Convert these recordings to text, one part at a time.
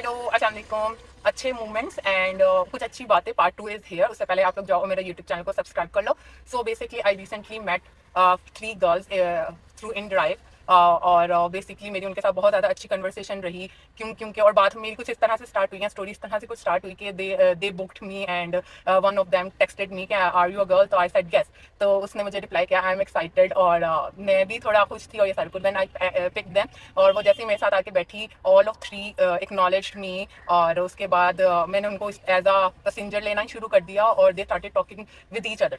Hello अस्सलाम वालेकुम। अच्छे मूवमेंट्स एंड कुछ अच्छी बातें पार्ट 2 इज हियर। उससे पहले आप लोग जाओ मेरा यूट्यूब चैनल को सब्सक्राइब कर लो। So basically I recently met 3 girls through inDrive और बेसिकली मेरी उनके साथ बहुत ज़्यादा अच्छी कन्वर्सेशन रही। क्योंकि और बात मेरी कुछ इस तरह से स्टार्ट हुई है, स्टोरी इस तरह से कुछ स्टार्ट हुई कि they booked me and one of them texted me कि आर यू अ गर्ल, तो आई सेड येस। तो उसने मुझे रिप्लाई किया आई एम एक्साइटेड और मैं भी थोड़ा खुश थी और ये सारे कुछ। देन आई पिक देम और वो जैसे ही मेरे साथ आके बैठी ऑल ऑफ 3 एक्नॉलेज्ड मी और उसके बाद मैंने उनको एज अ पैसेंजर लेना ही शुरू कर दिया और दे started talking with each other.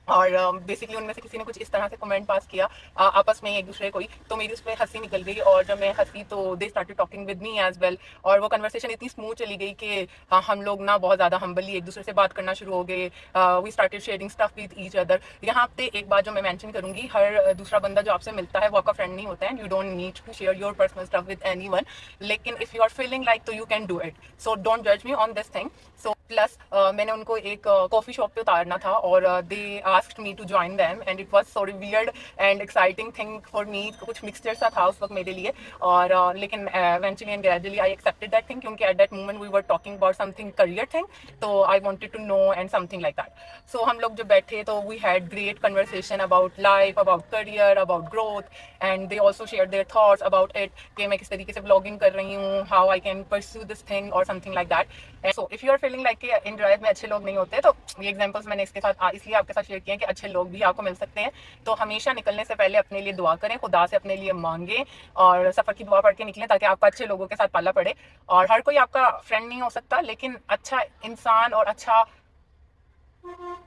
और बेसिकली उनमें से किसी ने कुछ इस तरह से कमेंट पास किया आपस में एक दूसरे को ही, तो मेरी उस पर हंसी निकल गई और जब मैं हंसी तो they started talking with me as well. और वो कन्वर्सेशन इतनी स्मूथ चली गई कि हम लोग ना बहुत ज़्यादा हम्बली एक दूसरे से बात करना शुरू हो गए। We started sharing stuff with each other. यहाँ पे एक बात जो मैं मेंशन करूंगी, हर दूसरा बंदा जो आपसे मिलता है वो आपका फ्रेंड नहीं होता है। You don't need to share your personal stuff with anyone, लेकिन if you are feeling like तो you can do it. So don't जज me on this thing. So plus मैंने उनको एक कॉफ़ी शॉप पे उतारना था और they asked me to join them and it was so weird and exciting thing for me. कुछ मिक्सचर सा था उस वक्त मेरे लिए और लेकिन eventually and gradually I accepted that thing, क्योंकि at that moment we were talking about something career thing, तो I wanted to know and something like that. So हम लोग जब बैठे तो we had great conversation about life, about career, about growth and they also share their thoughts about it कि मैं किस तरीके से ब्लॉगिंग कर रही हूँ, how I can pursue this thing और something like that. So if you are feeling like इन ड्राइव में अच्छे लोग नहीं होते, तो ये एग्जांपल्स मैंने इसके साथ इसलिए आपके साथ शेयर किए हैं कि अच्छे लोग भी आपको मिल सकते हैं। तो हमेशा निकलने से पहले अपने लिए दुआ करें, खुदा से अपने लिए मांगे और सफ़र की दुआ पढ़ के निकलें ताकि आपको अच्छे लोगों के साथ पाला पड़े। और हर कोई आपका फ्रेंड नहीं हो सकता, लेकिन अच्छा इंसान और अच्छा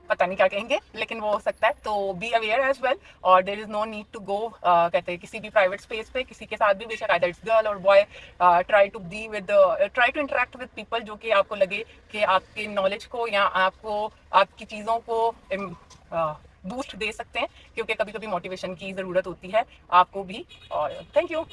पता नहीं क्या कहेंगे लेकिन वो हो सकता है। तो बी अवेयर एज वेल और there is no need to go कहते हैं किसी भी प्राइवेट स्पेस पे किसी के साथ भी, बेशक आइदर इट्स गर्ल और boy, try to be with try to interact with people जो कि आपको लगे कि आपके नॉलेज को या आपको आपकी चीज़ों को बूस्ट दे सकते हैं, क्योंकि कभी कभी मोटिवेशन की ज़रूरत होती है आपको भी। और थैंक यू।